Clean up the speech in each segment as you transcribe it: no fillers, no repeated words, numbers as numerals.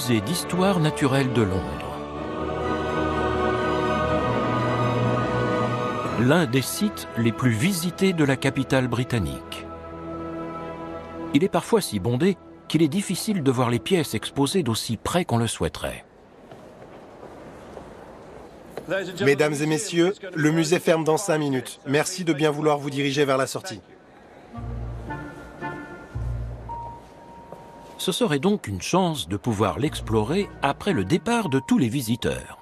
musée d'histoire naturelle de Londres. L'un des sites les plus visités de la capitale britannique. Il est parfois si bondé qu'il est difficile de voir les pièces exposées d'aussi près qu'on le souhaiterait. Mesdames et messieurs, le musée ferme dans 5 minutes. Merci de bien vouloir vous diriger vers la sortie. Ce serait donc une chance de pouvoir l'explorer après le départ de tous les visiteurs.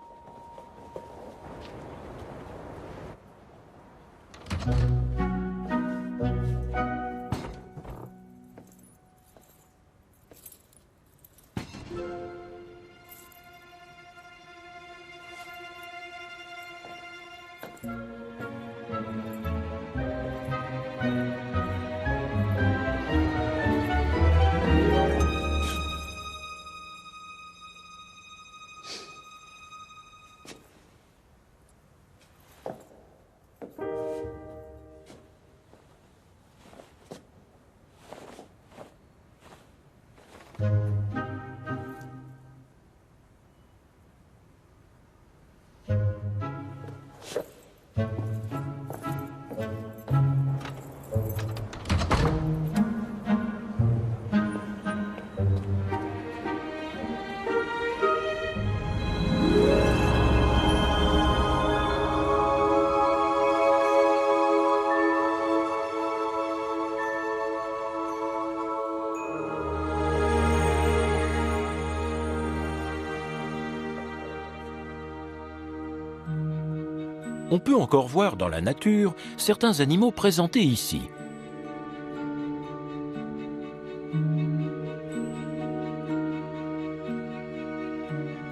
On peut encore voir dans la nature certains animaux présentés ici.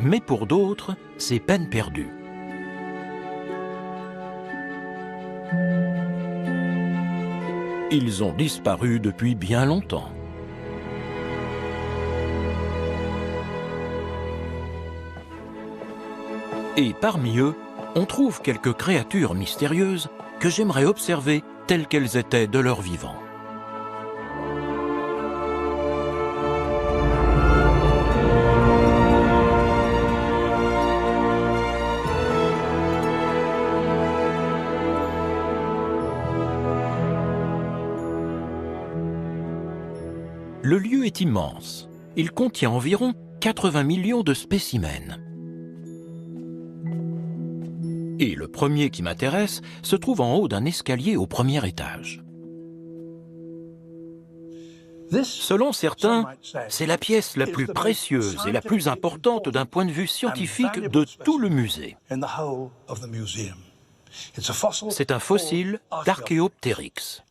Mais pour d'autres, c'est peine perdue. Ils ont disparu depuis bien longtemps. Et parmi eux, on trouve quelques créatures mystérieuses que j'aimerais observer telles qu'elles étaient de leur vivant. Le lieu est immense. Il contient environ 80 millions de spécimens. Et le premier qui m'intéresse se trouve en haut d'un escalier au premier étage. Selon certains, c'est la pièce la plus précieuse et la plus importante d'un point de vue scientifique de tout le musée. C'est un fossile d'Archaeopteryx,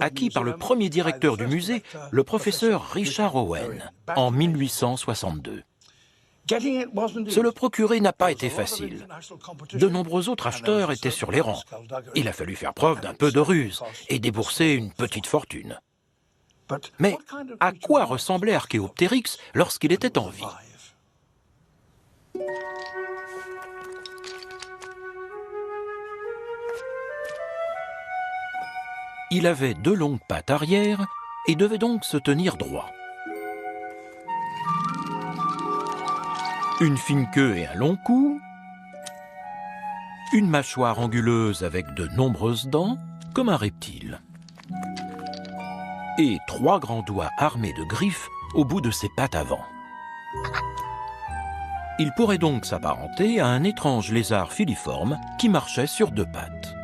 acquis par le premier directeur du musée, le professeur Richard Owen, en 1862. Se le procurer n'a pas été facile. De nombreux autres acheteurs étaient sur les rangs. Il a fallu faire preuve d'un peu de ruse et débourser une petite fortune. Mais à quoi ressemblait Archaeopteryx lorsqu'il était en vie? Il avait 2 longues pattes arrière et devait donc se tenir droit. Une fine queue et un long cou, une mâchoire anguleuse avec de nombreuses dents, comme un reptile, et 3 grands doigts armés de griffes au bout de ses pattes avant. Il pourrait donc s'apparenter à un étrange lézard filiforme qui marchait sur 2 pattes.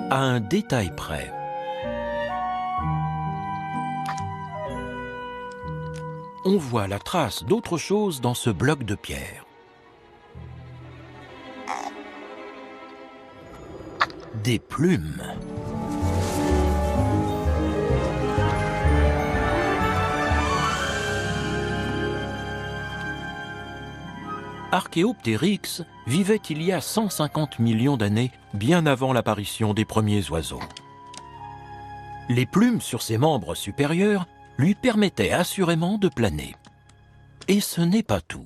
À un détail près, on voit la trace d'autre chose dans ce bloc de pierre. Des plumes. Archaeopteryx vivait il y a 150 millions d'années, bien avant l'apparition des premiers oiseaux. Les plumes sur ses membres supérieurs lui permettait assurément de planer. Et ce n'est pas tout.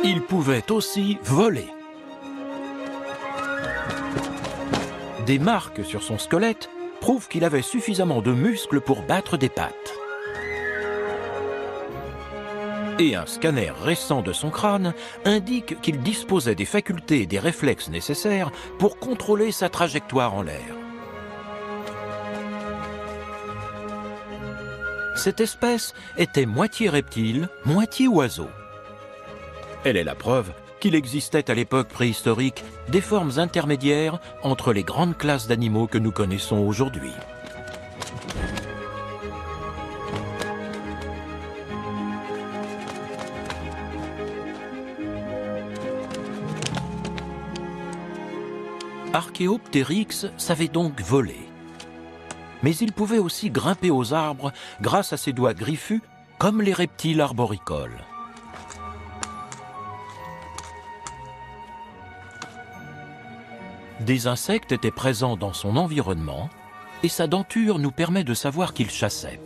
Il pouvait aussi voler. Des marques sur son squelette prouvent qu'il avait suffisamment de muscles pour battre des pattes. Et un scanner récent de son crâne indique qu'il disposait des facultés et des réflexes nécessaires pour contrôler sa trajectoire en l'air. Cette espèce était moitié reptile, moitié oiseau. Elle est la preuve qu'il existait à l'époque préhistorique des formes intermédiaires entre les grandes classes d'animaux que nous connaissons aujourd'hui. Archaeopteryx savait donc voler. Mais il pouvait aussi grimper aux arbres grâce à ses doigts griffus, comme les reptiles arboricoles. Des insectes étaient présents dans son environnement et sa denture nous permet de savoir qu'il chassait.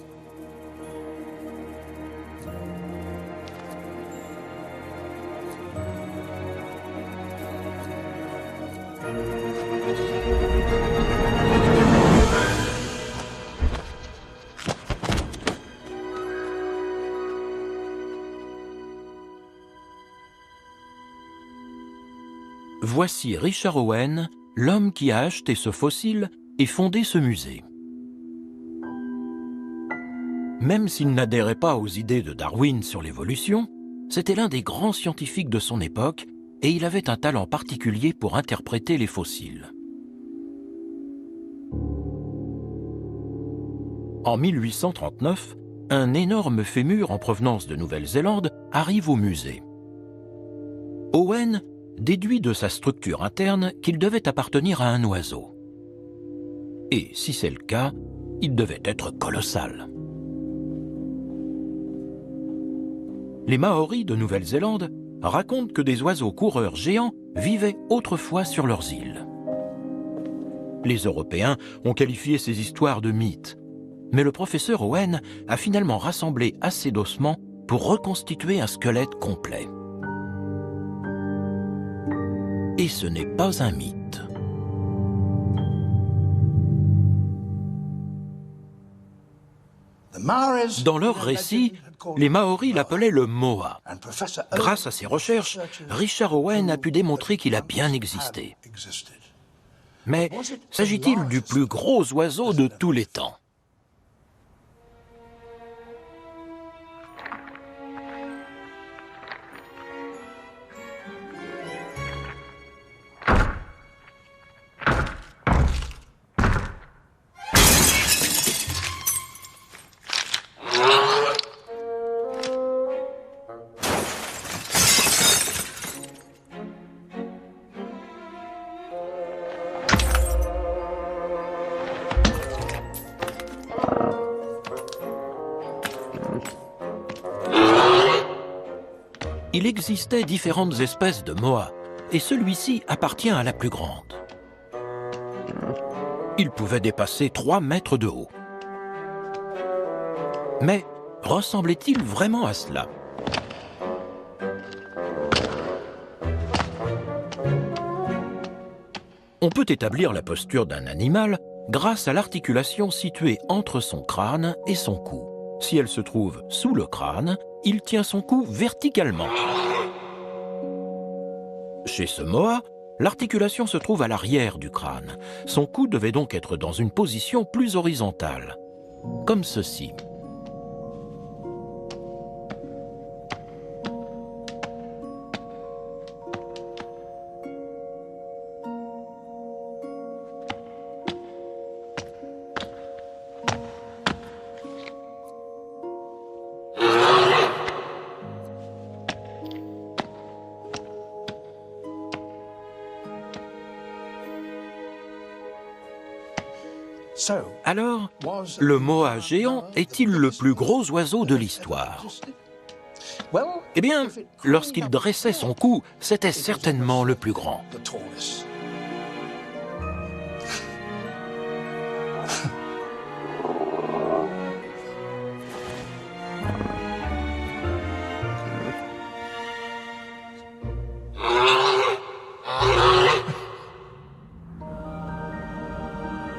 Voici Richard Owen, l'homme qui a acheté ce fossile et fondé ce musée. Même s'il n'adhérait pas aux idées de Darwin sur l'évolution, c'était l'un des grands scientifiques de son époque et il avait un talent particulier pour interpréter les fossiles. En 1839, un énorme fémur en provenance de Nouvelle-Zélande arrive au musée. Owen déduit de sa structure interne qu'il devait appartenir à un oiseau. Et si c'est le cas, il devait être colossal. Les Maoris de Nouvelle-Zélande racontent que des oiseaux coureurs géants vivaient autrefois sur leurs îles. Les Européens ont qualifié ces histoires de mythes, mais le professeur Owen a finalement rassemblé assez d'ossements pour reconstituer un squelette complet. Et ce n'est pas un mythe. Dans leur récit, les Maoris l'appelaient le Moa. Grâce à ses recherches, Richard Owen a pu démontrer qu'il a bien existé. Mais s'agit-il du plus gros oiseau de tous les temps ? Il existait différentes espèces de moas, et celui-ci appartient à la plus grande. Il pouvait dépasser 3 mètres de haut. Mais ressemblait-il vraiment à cela ? On peut établir la posture d'un animal grâce à l'articulation située entre son crâne et son cou. Si elle se trouve sous le crâne, il tient son cou verticalement. Chez ce moa, l'articulation se trouve à l'arrière du crâne. Son cou devait donc être dans une position plus horizontale, comme ceci. Alors, le moa géant est-il le plus gros oiseau de l'histoire ? Eh bien, lorsqu'il dressait son cou, c'était certainement le plus grand.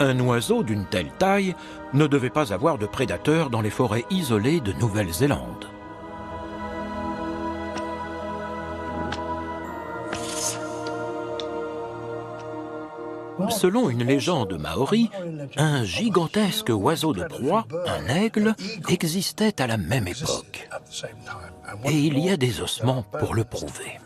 Un oiseau d'une telle taille ne devait pas avoir de prédateurs dans les forêts isolées de Nouvelle-Zélande. Selon une légende maori, un gigantesque oiseau de proie, un aigle, existait à la même époque. Et il y a des ossements pour le prouver.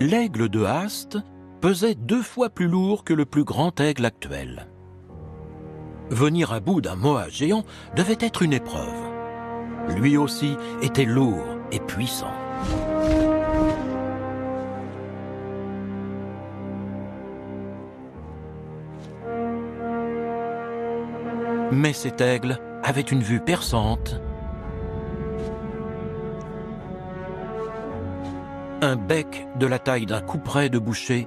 L'aigle de Haast pesait 2 fois plus lourd que le plus grand aigle actuel. Venir à bout d'un moa géant devait être une épreuve. Lui aussi était lourd et puissant. Mais cet aigle avait une vue perçante, un bec de la taille d'un couperet de boucher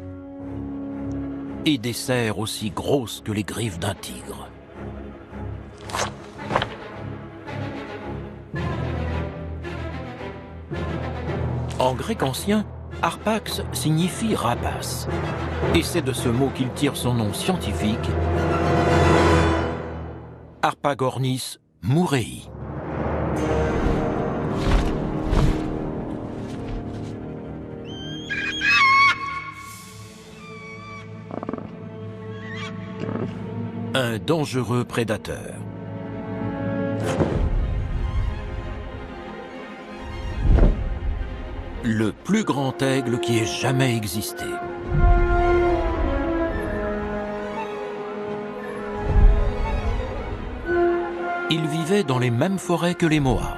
et des serres aussi grosses que les griffes d'un tigre. En grec ancien, Harpax signifie rapace, et c'est de ce mot qu'il tire son nom scientifique, Harpagornis moorei. Un dangereux prédateur. Le plus grand aigle qui ait jamais existé. Il vivait dans les mêmes forêts que les moas.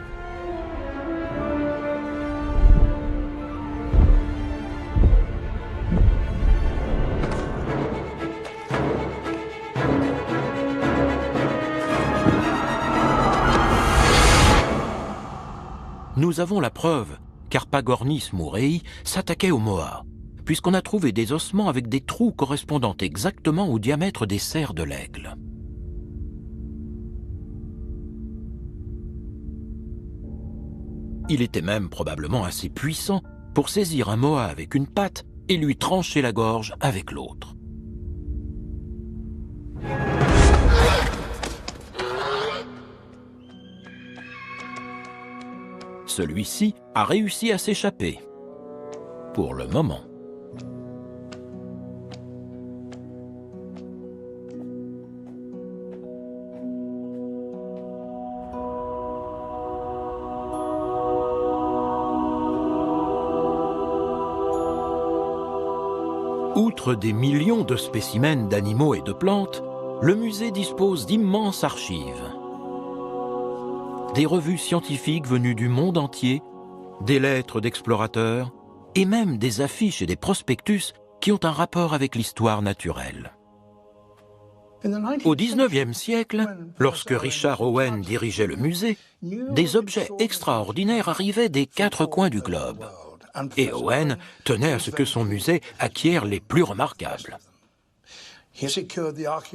Nous avons la preuve qu'Harpagornis moorei s'attaquait aux moas, puisqu'on a trouvé des ossements avec des trous correspondant exactement au diamètre des serres de l'aigle. Il était même probablement assez puissant pour saisir un moa avec une patte et lui trancher la gorge avec l'autre. Celui-ci a réussi à s'échapper, pour le moment. Outre des millions de spécimens d'animaux et de plantes, le musée dispose d'immenses archives. Des revues scientifiques venues du monde entier, des lettres d'explorateurs et même des affiches et des prospectus qui ont un rapport avec l'histoire naturelle. Au XIXe siècle, lorsque Richard Owen dirigeait le musée, des objets extraordinaires arrivaient des 4 coins du globe. Et Owen tenait à ce que son musée acquiert les plus remarquables.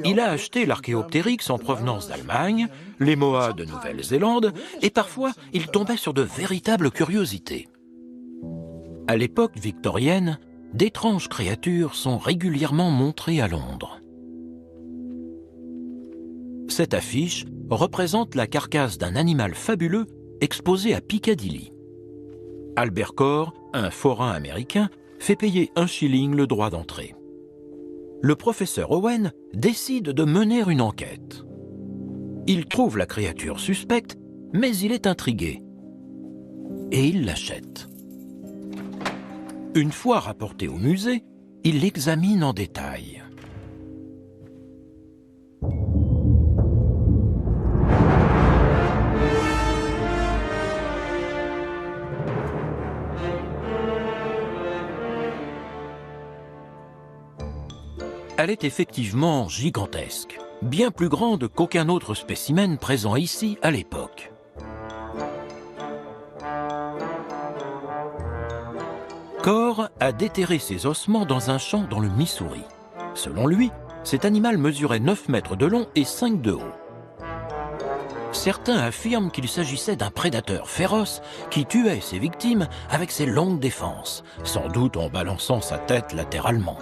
Il a acheté l'Archéoptérix en provenance d'Allemagne, les moas de Nouvelle-Zélande, et parfois il tombait sur de véritables curiosités. À l'époque victorienne, d'étranges créatures sont régulièrement montrées à Londres. Cette affiche représente la carcasse d'un animal fabuleux exposé à Piccadilly. Albert Corr, un forain américain, fait payer 1 shilling le droit d'entrée. Le professeur Owen décide de mener une enquête. Il trouve la créature suspecte, mais il est intrigué. Et il l'achète. Une fois rapporté au musée, il l'examine en détail. Elle est effectivement gigantesque, bien plus grande qu'aucun autre spécimen présent ici à l'époque. Corr a déterré ses ossements dans un champ dans le Missouri. Selon lui, cet animal mesurait 9 mètres de long et 5 de haut. Certains affirment qu'il s'agissait d'un prédateur féroce qui tuait ses victimes avec ses longues défenses, sans doute en balançant sa tête latéralement.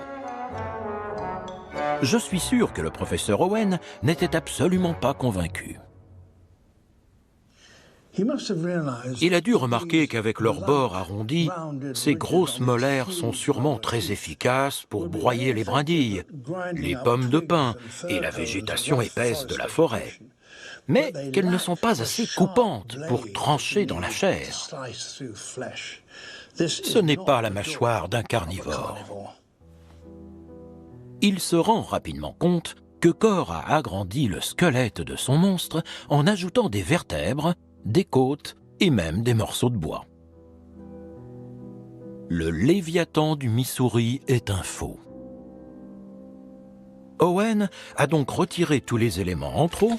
Je suis sûr que le professeur Owen n'était absolument pas convaincu. Il a dû remarquer qu'avec leur bord arrondi, ces grosses molaires sont sûrement très efficaces pour broyer les brindilles, les pommes de pin et la végétation épaisse de la forêt, mais qu'elles ne sont pas assez coupantes pour trancher dans la chair. Ce n'est pas la mâchoire d'un carnivore. Il se rend rapidement compte que Core a agrandi le squelette de son monstre en ajoutant des vertèbres, des côtes et même des morceaux de bois. Le Léviathan du Missouri est un faux. Owen a donc retiré tous les éléments en trop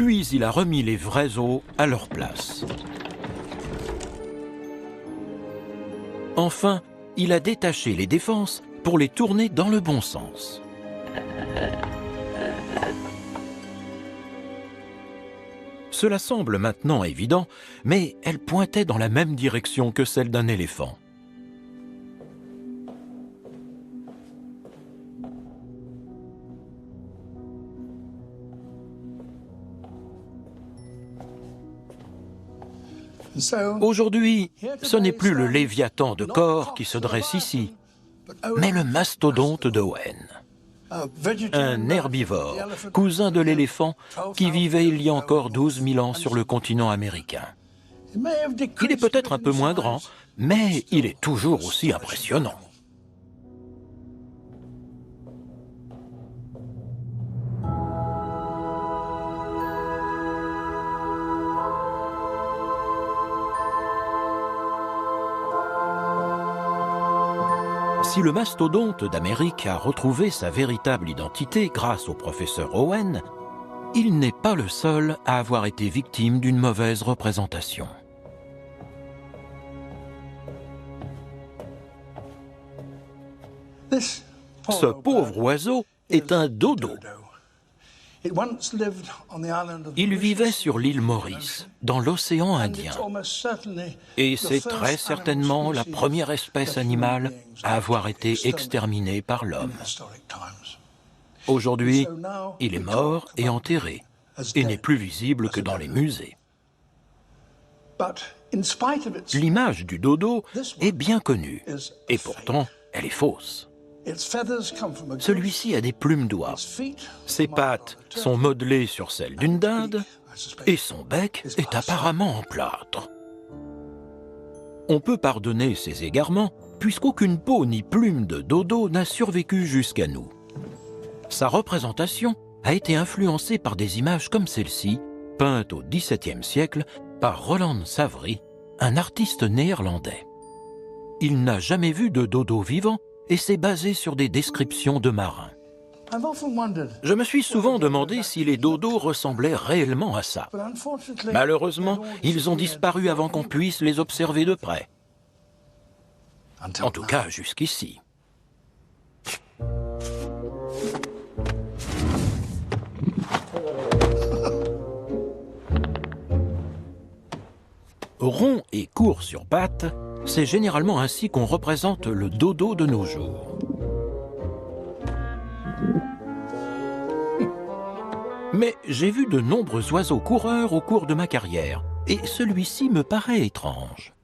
puis il a remis les vrais os à leur place. Enfin, il a détaché les défenses pour les tourner dans le bon sens. Cela semble maintenant évident, mais elle pointait dans la même direction que celle d'un éléphant. Aujourd'hui, ce n'est plus le Léviathan de Core qui se dresse ici, mais le mastodonte d'Owen. Un herbivore, cousin de l'éléphant, qui vivait il y a encore 12 000 ans sur le continent américain. Il est peut-être un peu moins grand, mais il est toujours aussi impressionnant. Si le mastodonte d'Amérique a retrouvé sa véritable identité grâce au professeur Owen, il n'est pas le seul à avoir été victime d'une mauvaise représentation. Ce pauvre oiseau est un dodo. Il vivait sur l'île Maurice, dans l'océan Indien. Et c'est très certainement la première espèce animale à avoir été exterminée par l'homme. Aujourd'hui, il est mort et enterré, et n'est plus visible que dans les musées. L'image du dodo est bien connue, et pourtant, elle est fausse. Celui-ci a des plumes d'oie. Ses pattes sont modelées sur celles d'une dinde et son bec est apparemment en plâtre. On peut pardonner ces égarements puisqu'aucune peau ni plume de dodo n'a survécu jusqu'à nous. Sa représentation a été influencée par des images comme celle-ci, peintes au XVIIe siècle par Roland Savary, un artiste néerlandais. Il n'a jamais vu de dodo vivant et s'est basé sur des descriptions de marins. Je me suis souvent demandé si les dodos ressemblaient réellement à ça. Malheureusement, ils ont disparu avant qu'on puisse les observer de près. En tout cas, jusqu'ici. Rond et court sur pattes, c'est généralement ainsi qu'on représente le dodo de nos jours. Mais j'ai vu de nombreux oiseaux coureurs au cours de ma carrière, et celui-ci me paraît étrange.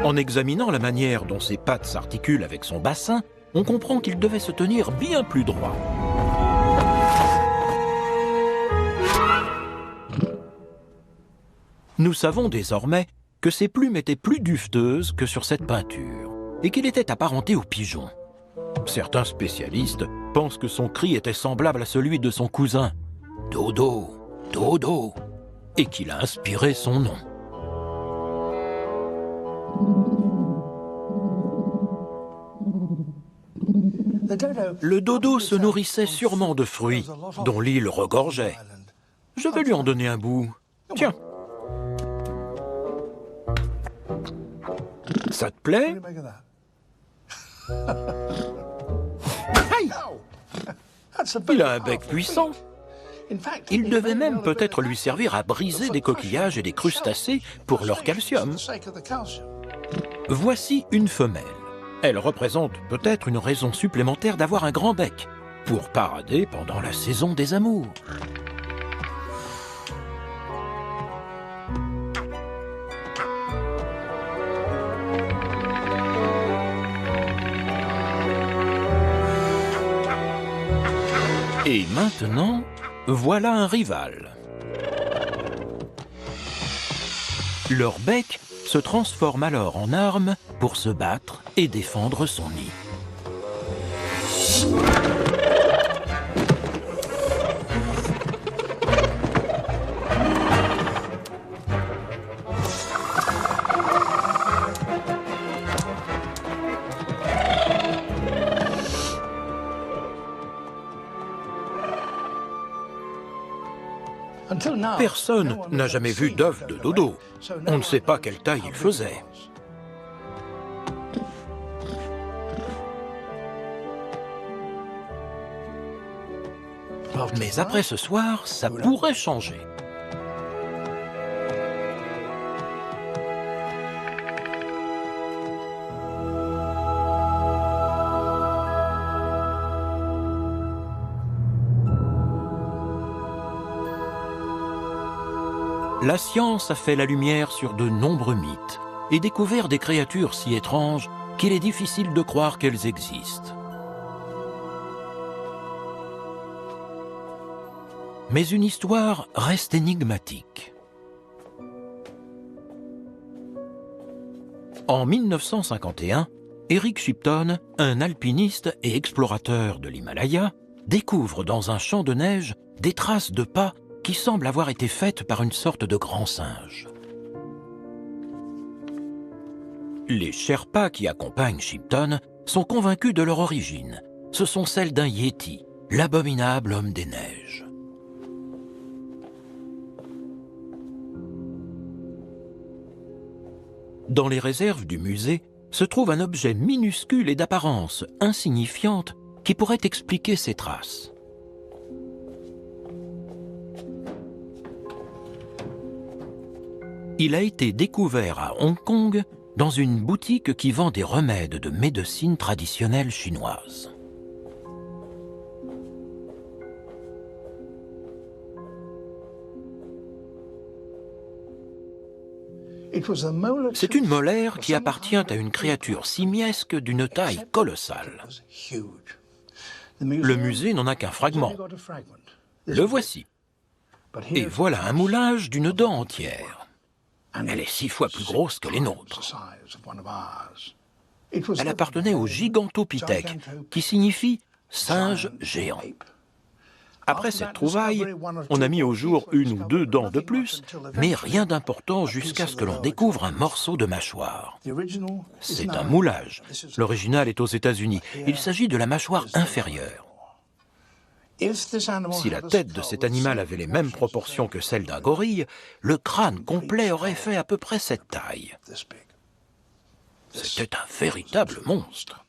En examinant la manière dont ses pattes s'articulent avec son bassin, on comprend qu'il devait se tenir bien plus droit. Nous savons désormais que ses plumes étaient plus duveteuses que sur cette peinture et qu'il était apparenté au pigeon. Certains spécialistes pensent que son cri était semblable à celui de son cousin « Dodo, Dodo » et qu'il a inspiré son nom. Le dodo se nourrissait sûrement de fruits dont l'île regorgeait. Je vais lui en donner un bout. Tiens. Ça te plaît? Aïe! Il a un bec puissant. Il devait même peut-être lui servir à briser des coquillages et des crustacés pour leur calcium. Voici une femelle. Elle représente peut-être une raison supplémentaire d'avoir un grand bec, pour parader pendant la saison des amours. Et maintenant, voilà un rival. Leur bec se transforme alors en arme pour se battre et défendre son nid. Personne n'a jamais vu d'œuf de dodo. On ne sait pas quelle taille il faisait. Mais après ce soir, ça pourrait changer. La science a fait la lumière sur de nombreux mythes et découvert des créatures si étranges qu'il est difficile de croire qu'elles existent. Mais une histoire reste énigmatique. En 1951, Eric Shipton, un alpiniste et explorateur de l'Himalaya, découvre dans un champ de neige des traces de pas qui semblent avoir été faites par une sorte de grand singe. Les Sherpas qui accompagnent Shipton sont convaincus de leur origine. Ce sont celles d'un Yéti, l'abominable homme des neiges. Dans les réserves du musée se trouve un objet minuscule et d'apparence insignifiante qui pourrait expliquer ces traces. Il a été découvert à Hong Kong dans une boutique qui vend des remèdes de médecine traditionnelle chinoise. C'est une molaire qui appartient à une créature simiesque d'une taille colossale. Le musée n'en a qu'un fragment. Le voici. Et voilà un moulage d'une dent entière. Elle est 6 fois plus grosse que les nôtres. Elle appartenait au Gigantopithèque, qui signifie singe géant. Après cette trouvaille, on a mis au jour 1 ou 2 dents de plus, mais rien d'important jusqu'à ce que l'on découvre un morceau de mâchoire. C'est un moulage. L'original est aux États-Unis. Il s'agit de la mâchoire inférieure. Si la tête de cet animal avait les mêmes proportions que celle d'un gorille, le crâne complet aurait fait à peu près cette taille. C'était un véritable monstre.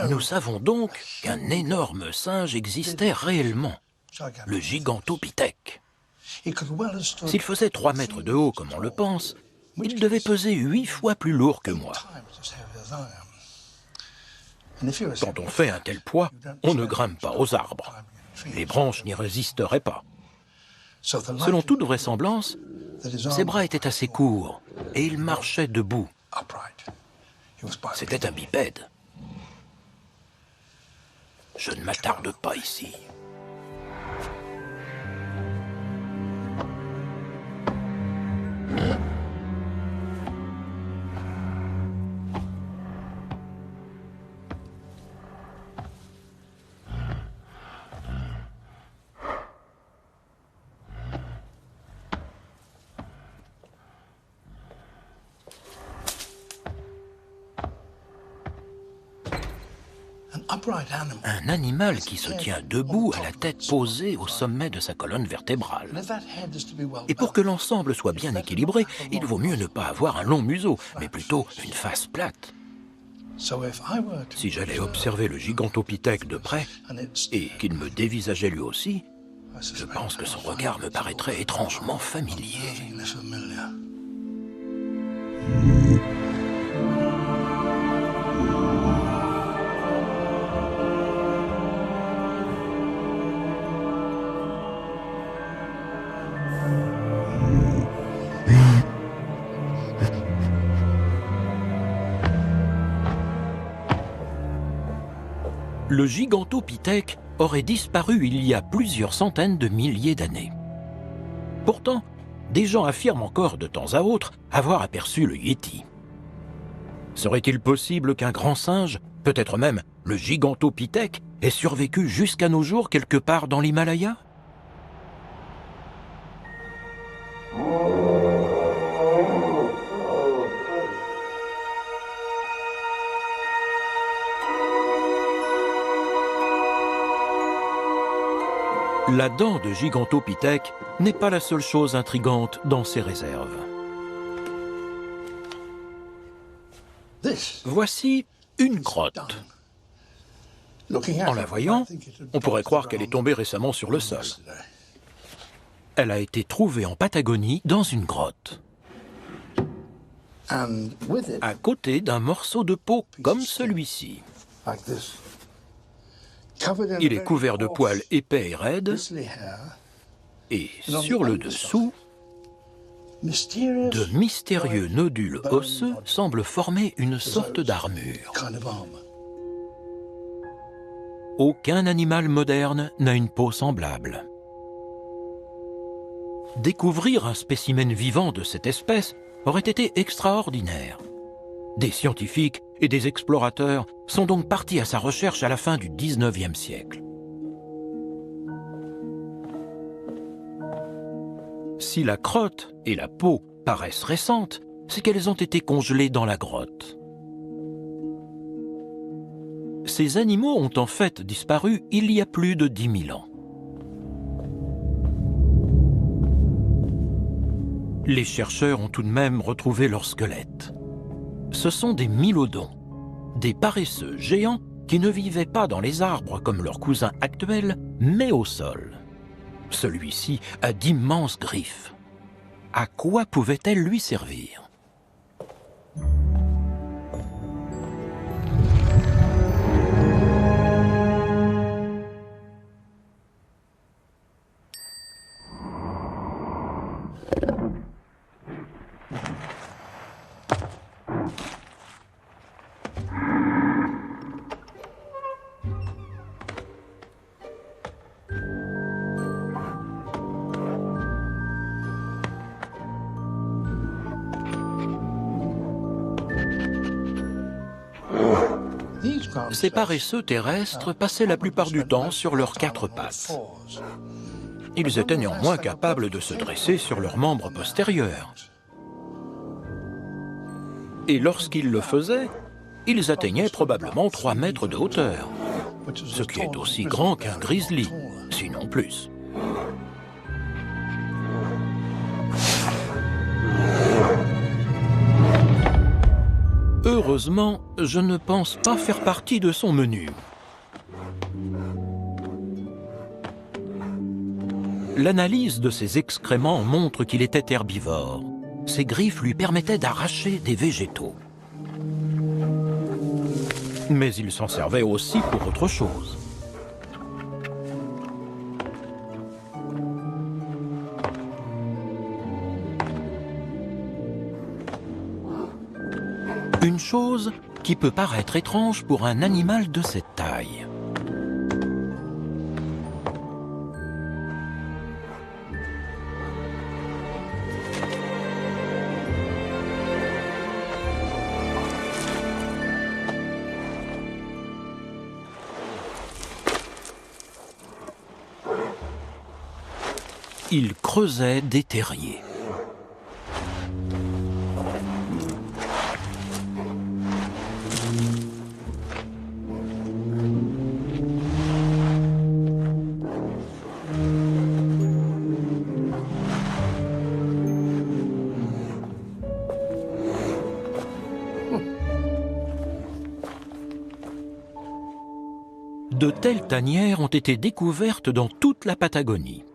Nous savons donc qu'un énorme singe existait réellement, le Gigantopithèque. S'il faisait 3 mètres de haut comme on le pense, il devait peser 8 fois plus lourd que moi. Quand on fait un tel poids, on ne grimpe pas aux arbres. Les branches n'y résisteraient pas. Selon toute vraisemblance, ses bras étaient assez courts et il marchait debout. C'était un bipède. Je ne m'attarde pas ici. Un animal qui se tient debout à la tête posée au sommet de sa colonne vertébrale. Et pour que l'ensemble soit bien équilibré, il vaut mieux ne pas avoir un long museau, mais plutôt une face plate. Si j'allais observer le gigantopithèque de près, et qu'il me dévisageait lui aussi, je pense que son regard me paraîtrait étrangement familier. Le gigantopithèque aurait disparu il y a plusieurs centaines de milliers d'années. Pourtant, des gens affirment encore de temps à autre avoir aperçu le Yéti. Serait-il possible qu'un grand singe, peut-être même le gigantopithèque, ait survécu jusqu'à nos jours quelque part dans l'Himalaya ? La dent de gigantopithèque n'est pas la seule chose intrigante dans ces réserves. Voici une grotte. En la voyant, on pourrait croire qu'elle est tombée récemment sur le sol. Elle a été trouvée en Patagonie dans une grotte, à côté d'un morceau de peau comme celui-ci. Il est couvert de poils épais et raides, et sur le dessous, de mystérieux nodules osseux semblent former une sorte d'armure. Aucun animal moderne n'a une peau semblable. Découvrir un spécimen vivant de cette espèce aurait été extraordinaire. Des scientifiques et des explorateurs sont donc partis à sa recherche à la fin du XIXe siècle. Si la crotte et la peau paraissent récentes, c'est qu'elles ont été congelées dans la grotte. Ces animaux ont en fait disparu il y a plus de 10 000 ans. Les chercheurs ont tout de même retrouvé leur squelette. Ce sont des mylodons, des paresseux géants qui ne vivaient pas dans les arbres comme leurs cousins actuels, mais au sol. Celui-ci a d'immenses griffes. À quoi pouvaient-elles lui servir ? Ces paresseux terrestres passaient la plupart du temps sur leurs quatre pattes. Ils étaient néanmoins capables de se dresser sur leurs membres postérieurs. Et lorsqu'ils le faisaient, ils atteignaient probablement 3 mètres de hauteur, ce qui est aussi grand qu'un grizzly, sinon plus. Heureusement, je ne pense pas faire partie de son menu. L'analyse de ses excréments montre qu'il était herbivore. Ses griffes lui permettaient d'arracher des végétaux. Mais il s'en servait aussi pour autre chose. chose qui peut paraître étrange pour un animal de cette taille. Il creusait des terriers. De telles tanières ont été découvertes dans toute la Patagonie.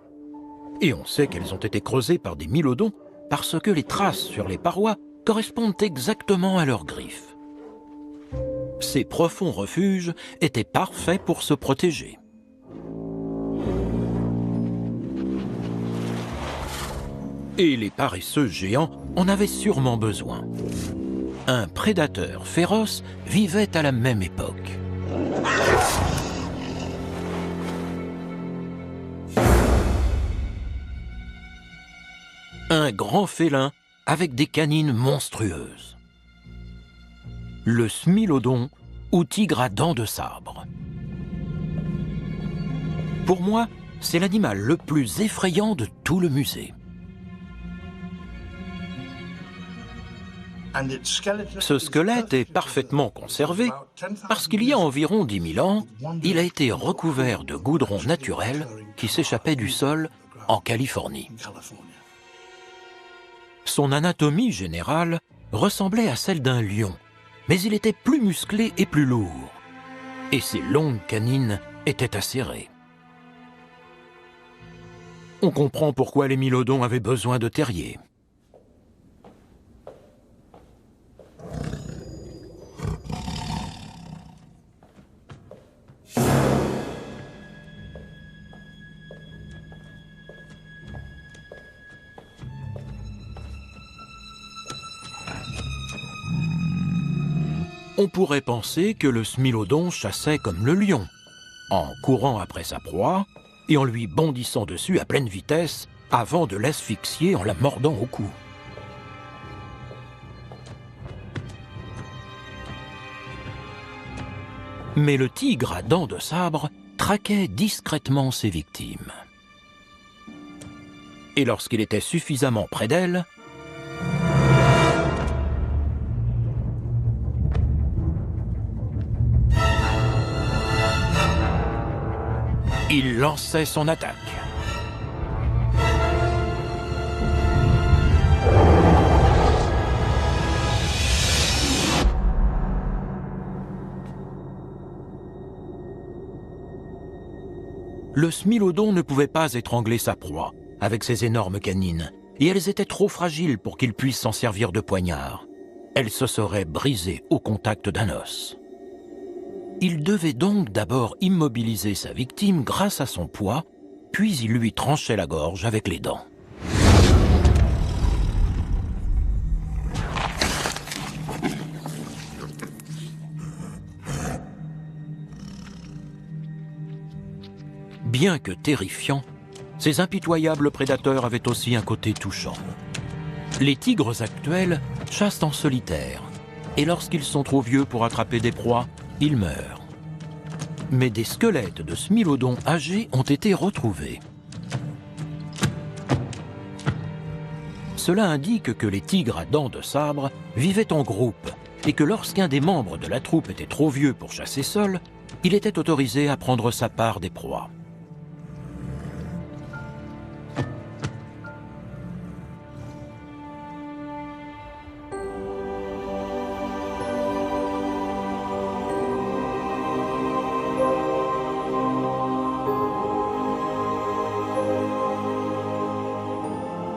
Et on sait qu'elles ont été creusées par des mylodons parce que les traces sur les parois correspondent exactement à leurs griffes. Ces profonds refuges étaient parfaits pour se protéger. Et les paresseux géants en avaient sûrement besoin. Un prédateur féroce vivait à la même époque. Un grand félin avec des canines monstrueuses. Le smilodon ou tigre à dents de sabre. Pour moi, c'est l'animal le plus effrayant de tout le musée. Ce squelette est parfaitement conservé parce qu'il y a environ 10 000 ans, il a été recouvert de goudron naturel qui s'échappait du sol en Californie. Son anatomie générale ressemblait à celle d'un lion, mais il était plus musclé et plus lourd, et ses longues canines étaient acérées. On comprend pourquoi les mylodons avaient besoin de terriers. On pourrait penser que le smilodon chassait comme le lion, en courant après sa proie et en lui bondissant dessus à pleine vitesse avant de l'asphyxier en la mordant au cou. Mais le tigre à dents de sabre traquait discrètement ses victimes. Et lorsqu'il était suffisamment près d'elle, il lançait son attaque. Le smilodon ne pouvait pas étrangler sa proie avec ses énormes canines, et elles étaient trop fragiles pour qu'il puisse s'en servir de poignard. Elles se seraient brisées au contact d'un os. Il devait donc d'abord immobiliser sa victime grâce à son poids, puis il lui tranchait la gorge avec les dents. Bien que terrifiants, ces impitoyables prédateurs avaient aussi un côté touchant. Les tigres actuels chassent en solitaire, et lorsqu'ils sont trop vieux pour attraper des proies, ils meurent. Mais des squelettes de smilodons âgés ont été retrouvés. Cela indique que les tigres à dents de sabre vivaient en groupe et que lorsqu'un des membres de la troupe était trop vieux pour chasser seul, il était autorisé à prendre sa part des proies.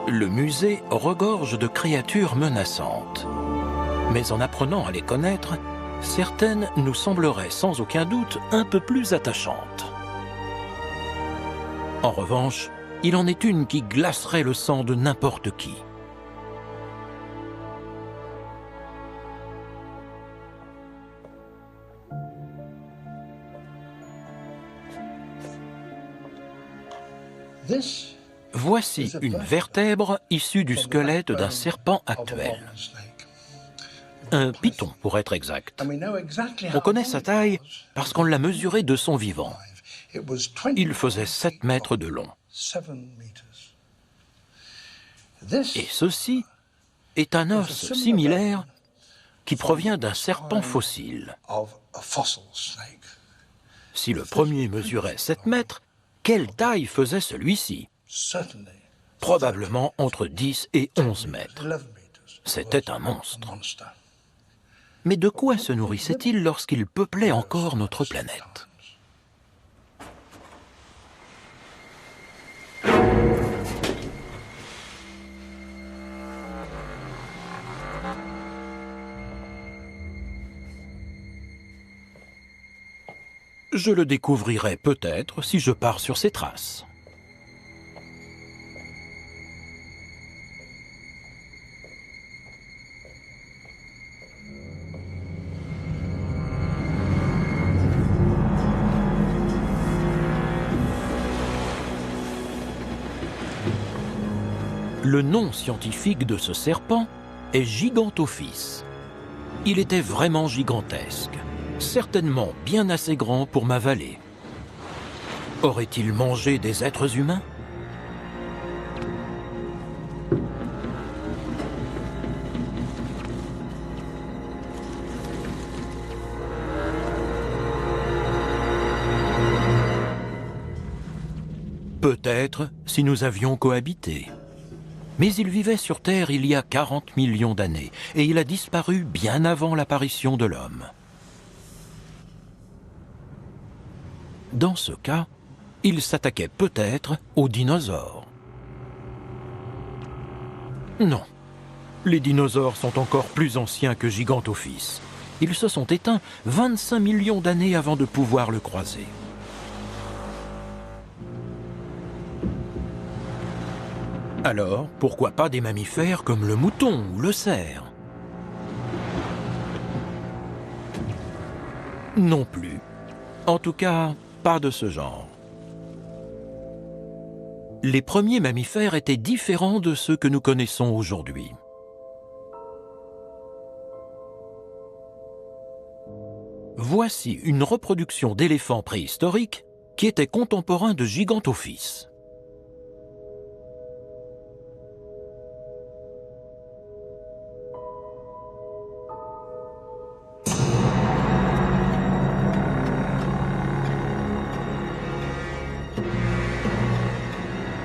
Le musée regorge de créatures menaçantes. Mais en apprenant à les connaître, certaines nous sembleraient sans aucun doute un peu plus attachantes. En revanche, il en est une qui glacerait le sang de n'importe qui. Voici une vertèbre issue du squelette d'un serpent actuel. Un python, pour être exact. On connaît sa taille parce qu'on l'a mesuré de son vivant. Il faisait 7 mètres de long. Et ceci est un os similaire qui provient d'un serpent fossile. Si le premier mesurait 7 mètres, quelle taille faisait celui-ci? Probablement entre 10 et 11 mètres. C'était un monstre. Mais de quoi se nourrissait-il lorsqu'il peuplait encore notre planète? Je le découvrirai peut-être si je pars sur ses traces. Le nom scientifique de ce serpent est Gigantophis. Il était vraiment gigantesque, certainement bien assez grand pour m'avaler. Aurait-il mangé des êtres humains? Peut-être si nous avions cohabité. Mais il vivait sur Terre il y a 40 millions d'années et il a disparu bien avant l'apparition de l'homme. Dans ce cas, il s'attaquait peut-être aux dinosaures. Non, les dinosaures sont encore plus anciens que Gigantophis. Ils se sont éteints 25 millions d'années avant de pouvoir le croiser. Alors, pourquoi pas des mammifères comme le mouton ou le cerf? Non plus. En tout cas, pas de ce genre. Les premiers mammifères étaient différents de ceux que nous connaissons aujourd'hui. Voici une reproduction d'éléphants préhistoriques qui étaient contemporains de Gigantophis.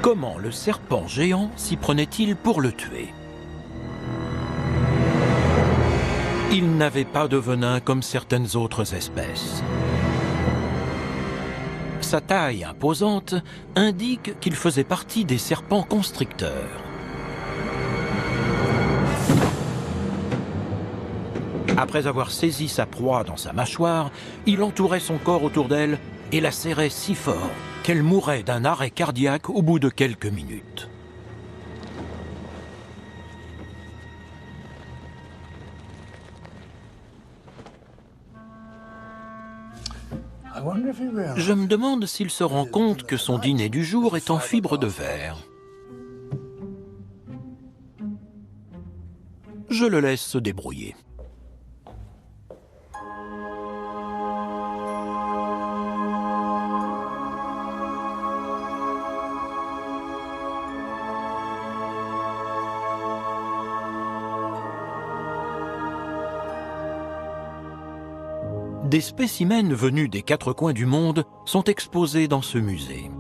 Comment le serpent géant s'y prenait-il pour le tuer? Il n'avait pas de venin comme certaines autres espèces. Sa taille imposante indique qu'il faisait partie des serpents constricteurs. Après avoir saisi sa proie dans sa mâchoire, il entourait son corps autour d'elle et la serrait si fort qu'elle mourait d'un arrêt cardiaque au bout de quelques minutes. Je me demande s'il se rend compte que son dîner du jour est en fibre de verre. Je le laisse se débrouiller. Des spécimens venus des 4 coins du monde sont exposés dans ce musée.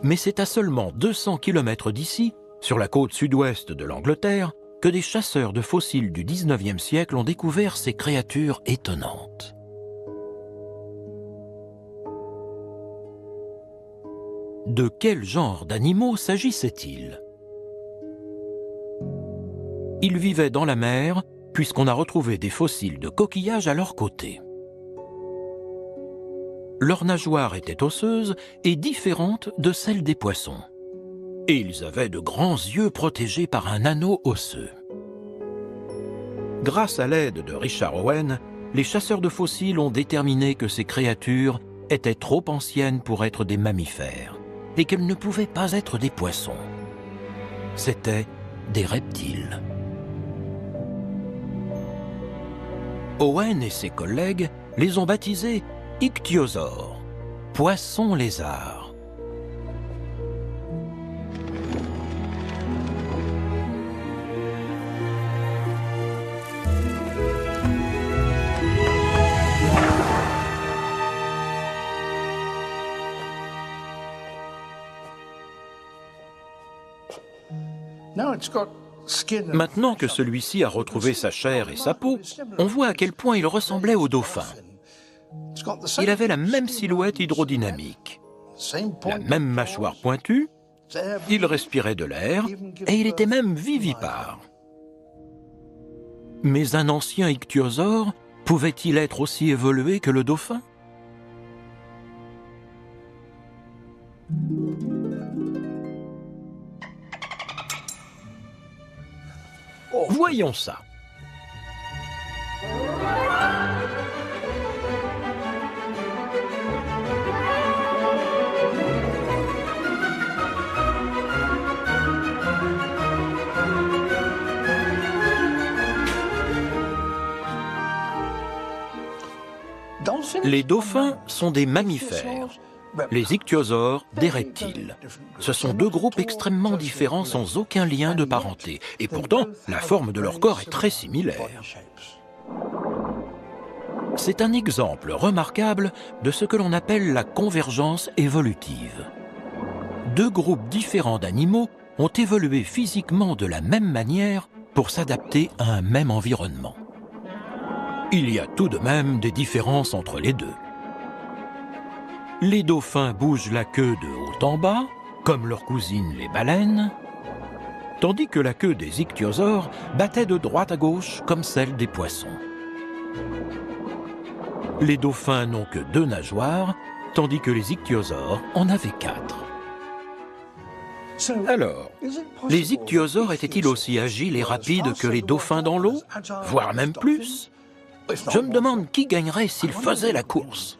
Mais c'est à seulement 200 km d'ici, sur la côte sud-ouest de l'Angleterre, que des chasseurs de fossiles du 19e siècle ont découvert ces créatures étonnantes. De quel genre d'animaux s'agissait-il? Ils vivaient dans la mer, puisqu'on a retrouvé des fossiles de coquillages à leur côté. Leur nageoire était osseuse et différente de celle des poissons. Et ils avaient de grands yeux protégés par un anneau osseux. Grâce à l'aide de Richard Owen, les chasseurs de fossiles ont déterminé que ces créatures étaient trop anciennes pour être des mammifères et qu'elles ne pouvaient pas être des poissons. C'étaient des reptiles. Owen et ses collègues les ont baptisés ichthyosaures, poissons-lézards. Maintenant que celui-ci a retrouvé sa chair et sa peau, on voit à quel point il ressemblait au dauphin. Il avait la même silhouette hydrodynamique, la même mâchoire pointue, il respirait de l'air et il était même vivipare. Mais un ancien ichthyosaure pouvait-il être aussi évolué que le dauphin ? Voyons ça. Les dauphins sont des mammifères, les ichthyosaures des reptiles. Ce sont deux groupes extrêmement différents sans aucun lien de parenté. Et pourtant, la forme de leur corps est très similaire. C'est un exemple remarquable de ce que l'on appelle la convergence évolutive. Deux groupes différents d'animaux ont évolué physiquement de la même manière pour s'adapter à un même environnement. Il y a tout de même des différences entre les deux. Les dauphins bougent la queue de haut en bas, comme leurs cousines les baleines, tandis que la queue des ichthyosaures battait de droite à gauche comme celle des poissons. Les dauphins n'ont que 2 nageoires, tandis que les ichthyosaures en avaient 4. Alors, les ichthyosaures étaient-ils aussi agiles et rapides que les dauphins dans l'eau, voire même plus ? Je me demande qui gagnerait s'ils faisaient la course.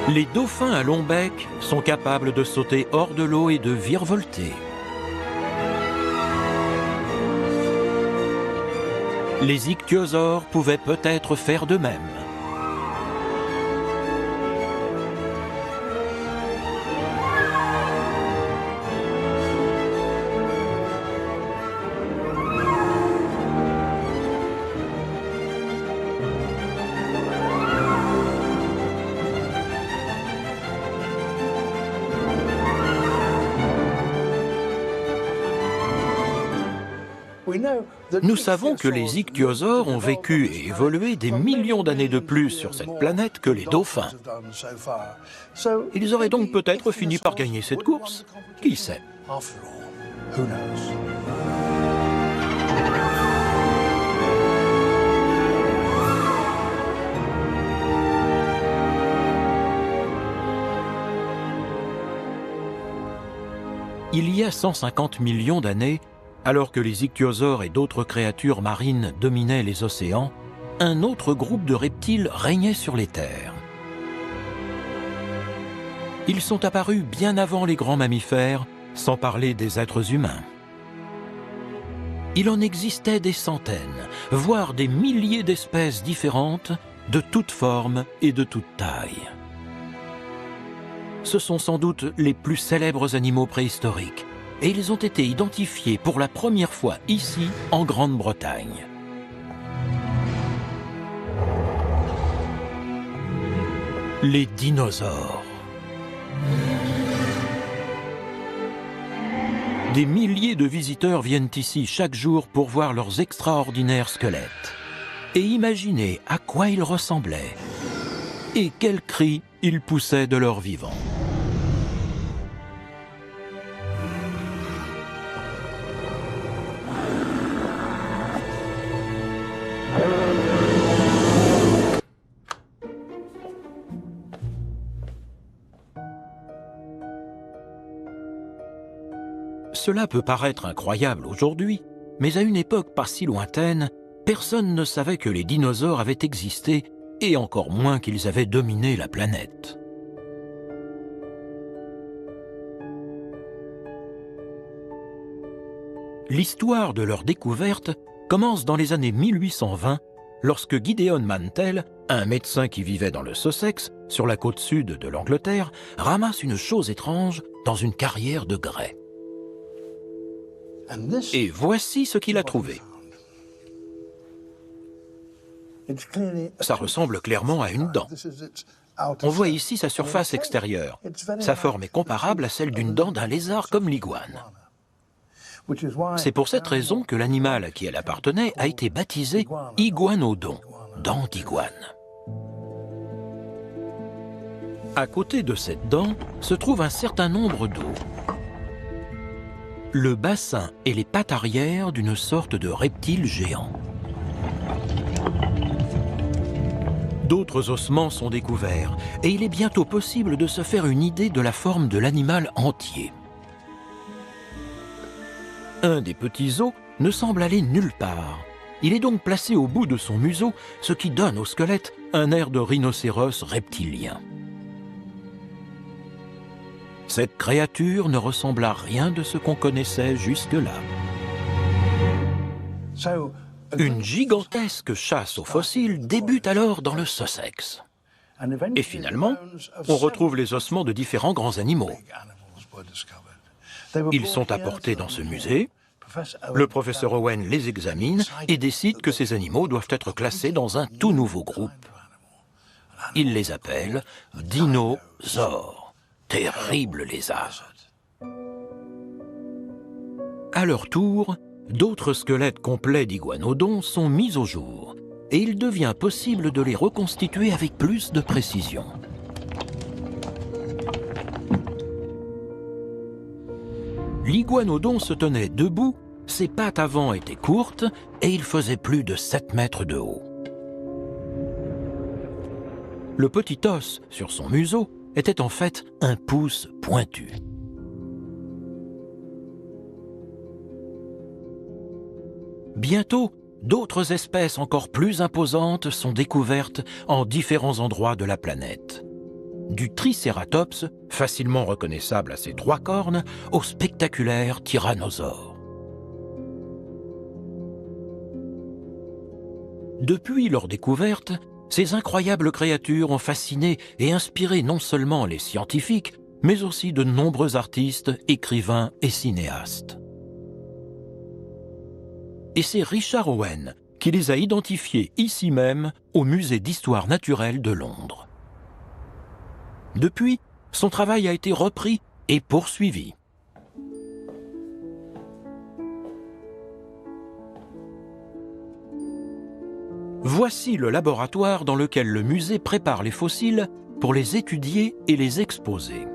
Les dauphins à long bec sont capables de sauter hors de l'eau et de virevolter. Les ichthyosaures pouvaient peut-être faire de même. Nous savons que les ichthyosaures ont vécu et évolué des millions d'années de plus sur cette planète que les dauphins. Ils auraient donc peut-être fini par gagner cette course. Qui sait ? Il y a 150 millions d'années, alors que les ichthyosaures et d'autres créatures marines dominaient les océans, un autre groupe de reptiles régnait sur les terres. Ils sont apparus bien avant les grands mammifères, sans parler des êtres humains. Il en existait des centaines, voire des milliers d'espèces différentes, de toutes formes et de toutes tailles. Ce sont sans doute les plus célèbres animaux préhistoriques, et ils ont été identifiés pour la première fois ici, en Grande-Bretagne. Les dinosaures. Des milliers de visiteurs viennent ici chaque jour pour voir leurs extraordinaires squelettes et imaginer à quoi ils ressemblaient et quels cris ils poussaient de leur vivant. Cela peut paraître incroyable aujourd'hui, mais à une époque pas si lointaine, personne ne savait que les dinosaures avaient existé et encore moins qu'ils avaient dominé la planète. L'histoire de leur découverte commence dans les années 1820, lorsque Gideon Mantell, un médecin qui vivait dans le Sussex, sur la côte sud de l'Angleterre, ramasse une chose étrange dans une carrière de grès. Et voici ce qu'il a trouvé. Ça ressemble clairement à une dent. On voit ici sa surface extérieure. Sa forme est comparable à celle d'une dent d'un lézard comme l'iguane. C'est pour cette raison que l'animal à qui elle appartenait a été baptisé iguanodon, dent d'iguane. À côté de cette dent se trouve un certain nombre d'os. Le bassin et les pattes arrière d'une sorte de reptile géant. D'autres ossements sont découverts et il est bientôt possible de se faire une idée de la forme de l'animal entier. Un des petits os ne semble aller nulle part. Il est donc placé au bout de son museau, ce qui donne au squelette un air de rhinocéros reptilien. Cette créature ne ressemble à rien de ce qu'on connaissait jusque-là. Une gigantesque chasse aux fossiles débute alors dans le Sussex. Et finalement, on retrouve les ossements de différents grands animaux. Ils sont apportés dans ce musée. Le professeur Owen les examine et décide que ces animaux doivent être classés dans un tout nouveau groupe. Il les appelle dinosaures. Terribles lézards. À leur tour, d'autres squelettes complets d'iguanodons sont mis au jour et il devient possible de les reconstituer avec plus de précision. L'iguanodon se tenait debout, ses pattes avant étaient courtes et il faisait plus de 7 mètres de haut. Le petit os sur son museau était en fait un pouce pointu. Bientôt, d'autres espèces encore plus imposantes sont découvertes en différents endroits de la planète. Du Tricératops, facilement reconnaissable à ses 3 cornes, au spectaculaire tyrannosaure. Depuis leur découverte, ces incroyables créatures ont fasciné et inspiré non seulement les scientifiques, mais aussi de nombreux artistes, écrivains et cinéastes. Et c'est Richard Owen qui les a identifiés ici même au Musée d'histoire naturelle de Londres. Depuis, son travail a été repris et poursuivi. Voici le laboratoire dans lequel le musée prépare les fossiles pour les étudier et les exposer.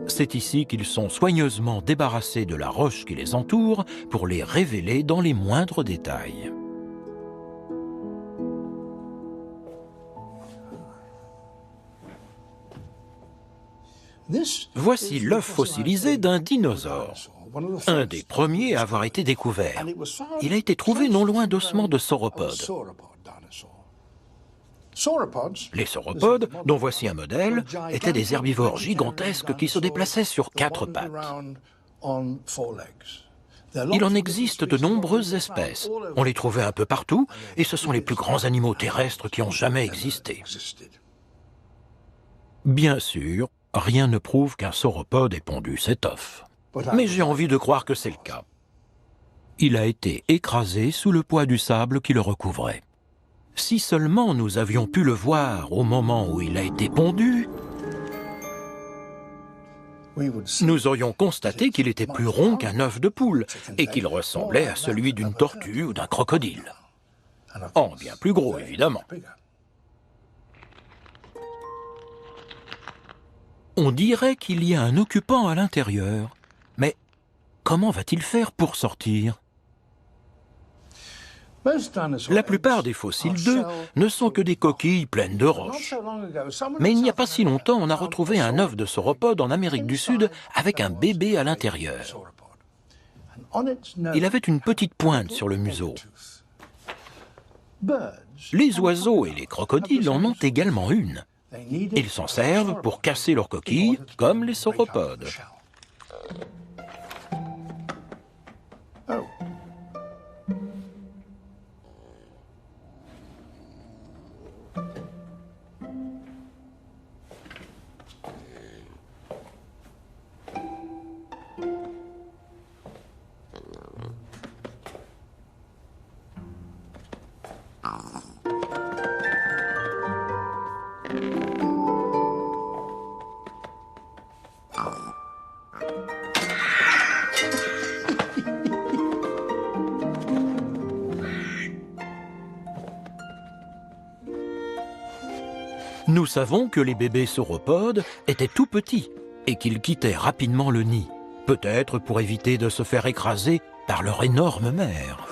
C'est ici qu'ils sont soigneusement débarrassés de la roche qui les entoure pour les révéler dans les moindres détails. Voici l'œuf fossilisé d'un dinosaure. Un des premiers à avoir été découvert. Il a été trouvé non loin d'ossements de sauropodes. Les sauropodes, dont voici un modèle, étaient des herbivores gigantesques qui se déplaçaient sur 4 pattes. Il en existe de nombreuses espèces. On les trouvait un peu partout, et ce sont les plus grands animaux terrestres qui ont jamais existé. Bien sûr, rien ne prouve qu'un sauropode ait pondu cet œuf. Mais j'ai envie de croire que c'est le cas. Il a été écrasé sous le poids du sable qui le recouvrait. Si seulement nous avions pu le voir au moment où il a été pondu, nous aurions constaté qu'il était plus rond qu'un œuf de poule et qu'il ressemblait à celui d'une tortue ou d'un crocodile. En bien plus gros, évidemment. On dirait qu'il y a un occupant à l'intérieur. Mais comment va-t-il faire pour sortir? La plupart des fossiles d'œufs ne sont que des coquilles pleines de roches. Mais il n'y a pas si longtemps, on a retrouvé un œuf de sauropode en Amérique du Sud avec un bébé à l'intérieur. Il avait une petite pointe sur le museau. Les oiseaux et les crocodiles en ont également une. Ils s'en servent pour casser leurs coquilles, comme les sauropodes. Nous savons que les bébés sauropodes étaient tout petits et qu'ils quittaient rapidement le nid, peut-être pour éviter de se faire écraser par leur énorme mère.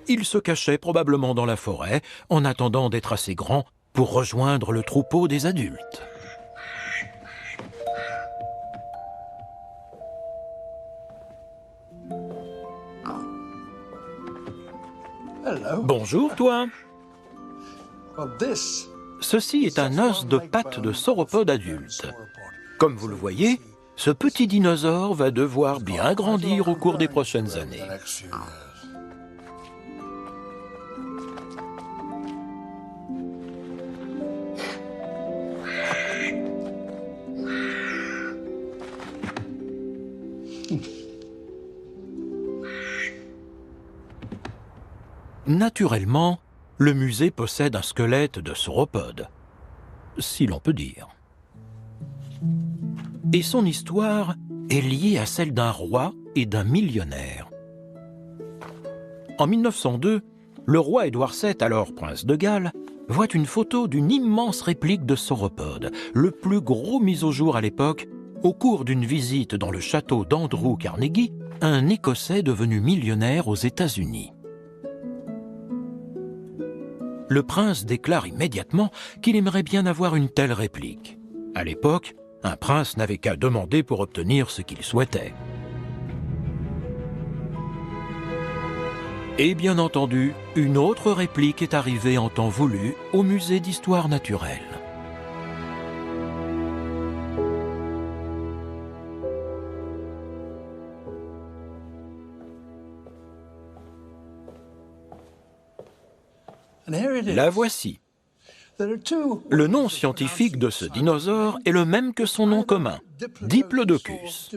Ils se cachaient probablement dans la forêt en attendant d'être assez grands pour rejoindre le troupeau des adultes. Bonjour, toi. Ceci est un os de patte de sauropode adulte. Comme vous le voyez, ce petit dinosaure va devoir bien grandir au cours des prochaines années. Naturellement, le musée possède un squelette de sauropode, si l'on peut dire. Et son histoire est liée à celle d'un roi et d'un millionnaire. En 1902, le roi Édouard VII, alors prince de Galles, voit une photo d'une immense réplique de sauropode, le plus gros mis au jour à l'époque, au cours d'une visite dans le château d'Andrew Carnegie, un Écossais devenu millionnaire aux États-Unis. Le prince déclare immédiatement qu'il aimerait bien avoir une telle réplique. À l'époque, un prince n'avait qu'à demander pour obtenir ce qu'il souhaitait. Et bien entendu, une autre réplique est arrivée en temps voulu au musée d'histoire naturelle. La voici. Le nom scientifique de ce dinosaure est le même que son nom commun, Diplodocus.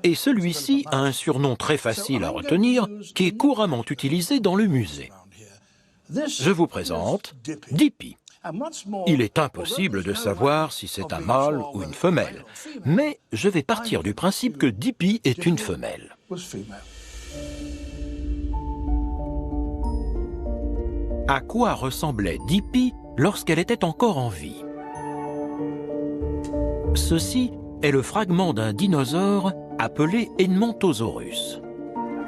Et celui-ci a un surnom très facile à retenir qui est couramment utilisé dans le musée. Je vous présente Dippy. Il est impossible de savoir si c'est un mâle ou une femelle, mais je vais partir du principe que Dippy est une femelle. À quoi ressemblait Dippy lorsqu'elle était encore en vie? Ceci est le fragment d'un dinosaure appelé Edmontosaurus.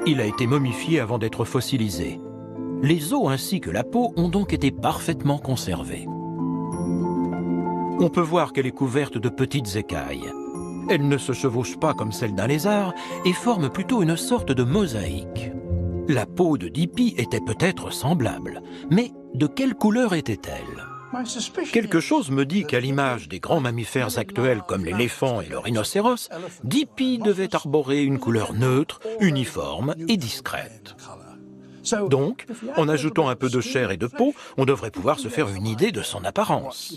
Il a été momifié avant d'être fossilisé. Les os ainsi que la peau ont donc été parfaitement conservés. On peut voir qu'elle est couverte de petites écailles. Elle ne se chevauche pas comme celle d'un lézard et forme plutôt une sorte de mosaïque. La peau de Dippy était peut-être semblable, mais de quelle couleur était-elle? Quelque chose me dit qu'à l'image des grands mammifères actuels comme l'éléphant et le rhinocéros, Dippy devait arborer une couleur neutre, uniforme et discrète. Donc, en ajoutant un peu de chair et de peau, on devrait pouvoir se faire une idée de son apparence.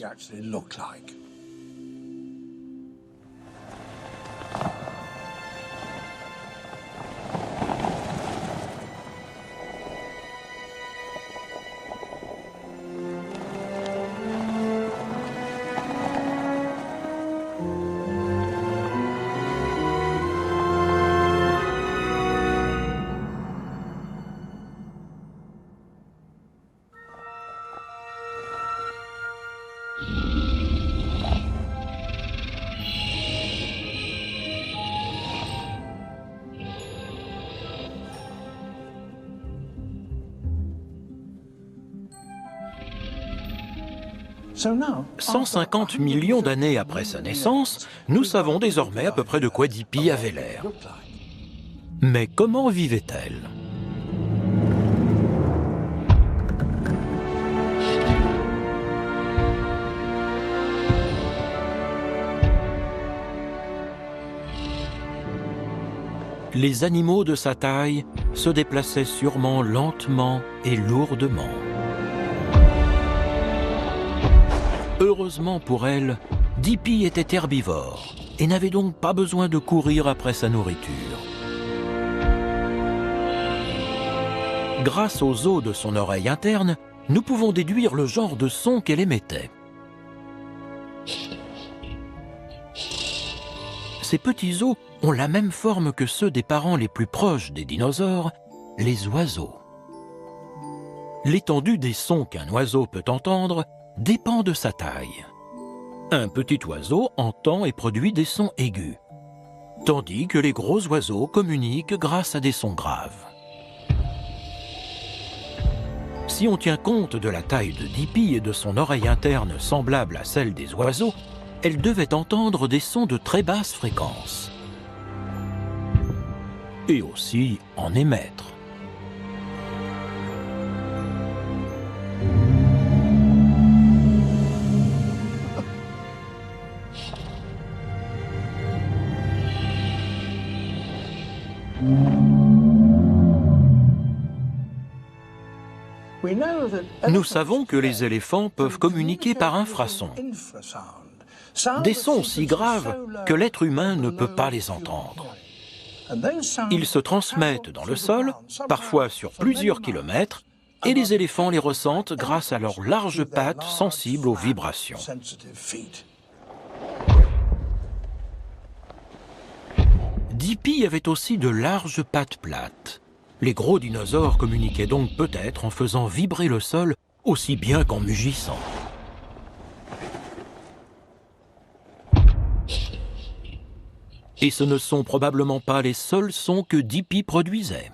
150 millions d'années après sa naissance, nous savons désormais à peu près de quoi Dippy avait l'air. Mais comment vivait-elle ? Les animaux de sa taille se déplaçaient sûrement lentement et lourdement. Heureusement pour elle, Dippy était herbivore et n'avait donc pas besoin de courir après sa nourriture. Grâce aux os de son oreille interne, nous pouvons déduire le genre de son qu'elle émettait. Ces petits os ont la même forme que ceux des parents les plus proches des dinosaures, les oiseaux. L'étendue des sons qu'un oiseau peut entendre dépend de sa taille. Un petit oiseau entend et produit des sons aigus, tandis que les gros oiseaux communiquent grâce à des sons graves. Si on tient compte de la taille de Dippy et de son oreille interne semblable à celle des oiseaux, elle devait entendre des sons de très basse fréquence. Et aussi en émettre. Nous savons que les éléphants peuvent communiquer par infrasons, des sons si graves que l'être humain ne peut pas les entendre. Ils se transmettent dans le sol, parfois sur plusieurs kilomètres, et les éléphants les ressentent grâce à leurs larges pattes sensibles aux vibrations. Dippy avait aussi de larges pattes plates. Les gros dinosaures communiquaient donc peut-être en faisant vibrer le sol aussi bien qu'en mugissant. Et ce ne sont probablement pas les seuls sons que Dippy produisait.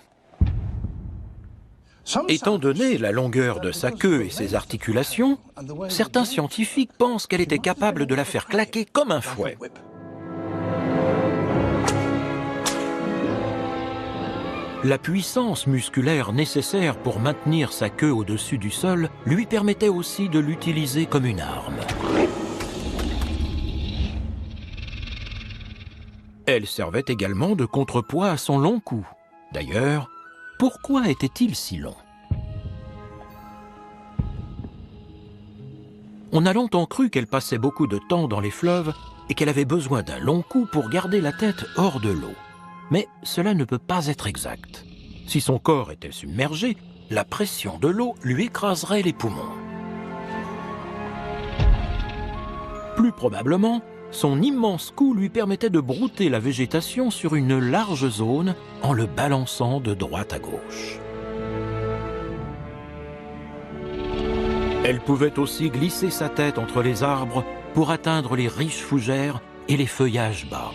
Étant donné la longueur de sa queue et ses articulations, certains scientifiques pensent qu'elle était capable de la faire claquer comme un fouet. La puissance musculaire nécessaire pour maintenir sa queue au-dessus du sol lui permettait aussi de l'utiliser comme une arme. Elle servait également de contrepoids à son long cou. D'ailleurs, pourquoi était-il si long ? On a longtemps cru qu'elle passait beaucoup de temps dans les fleuves et qu'elle avait besoin d'un long cou pour garder la tête hors de l'eau. Mais cela ne peut pas être exact. Si son corps était submergé, la pression de l'eau lui écraserait les poumons. Plus probablement, son immense cou lui permettait de brouter la végétation sur une large zone en le balançant de droite à gauche. Elle pouvait aussi glisser sa tête entre les arbres pour atteindre les riches fougères et les feuillages bas.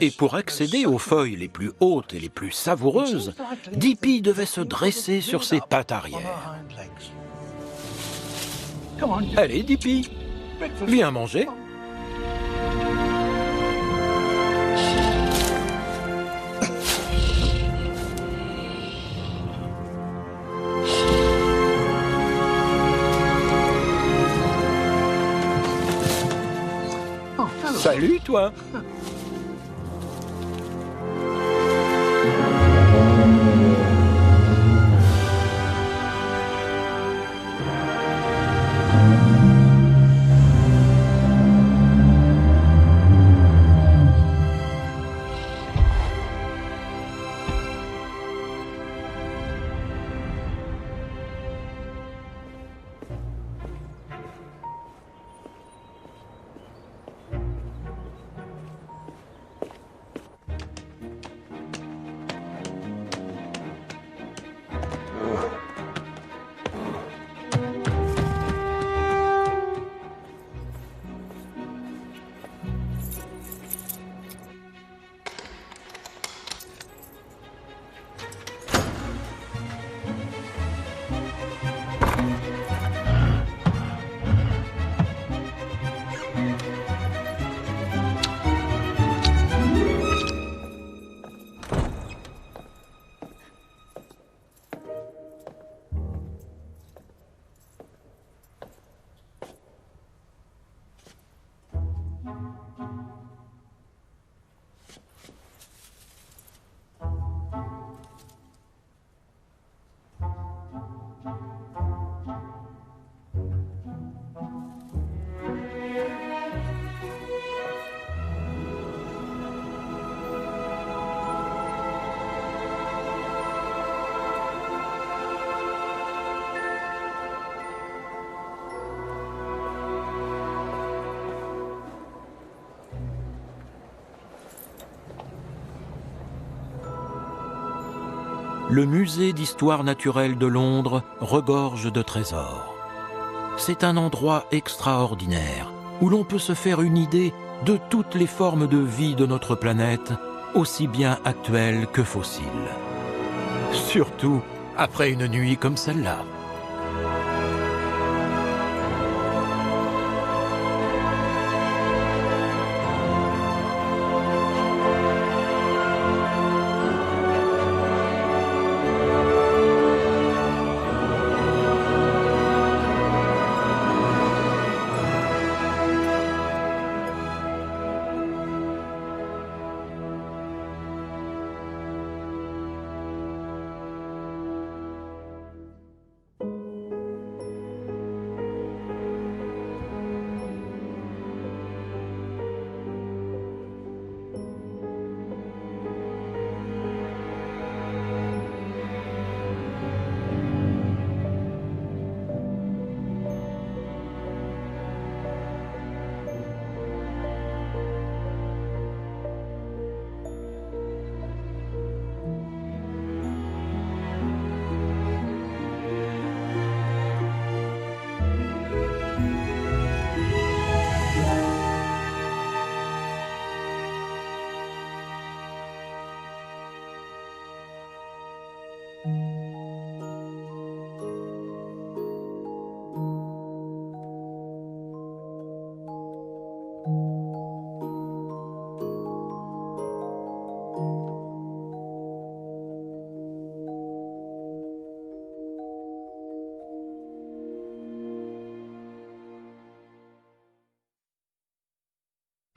Et pour accéder aux feuilles les plus hautes et les plus savoureuses, Dippy devait se dresser sur ses pattes arrière. Allez, Dippy, viens manger. Salut, toi. le musée d'histoire naturelle de Londres regorge de trésors. C'est un endroit extraordinaire où l'on peut se faire une idée de toutes les formes de vie de notre planète, aussi bien actuelles que fossiles. Surtout après une nuit comme celle-là.